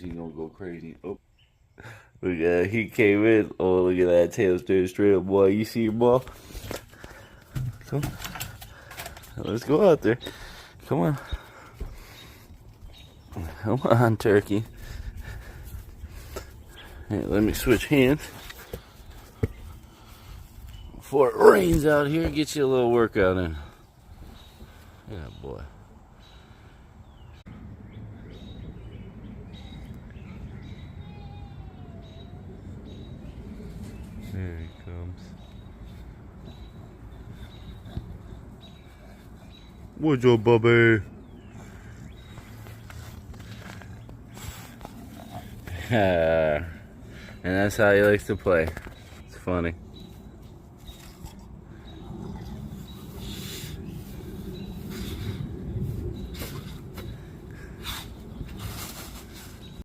he gonna go crazy. Oh, look at that. He came in. Oh, look at that tail staring straight up, boy. You see your ball? Come on. Let's go out there. Come on. Come on, turkey. Hey, let me switch hands. Before it rains out here, get you a little workout in. Yeah, boy. There he comes. What's up, Bubby? And that's how he likes to play. It's funny.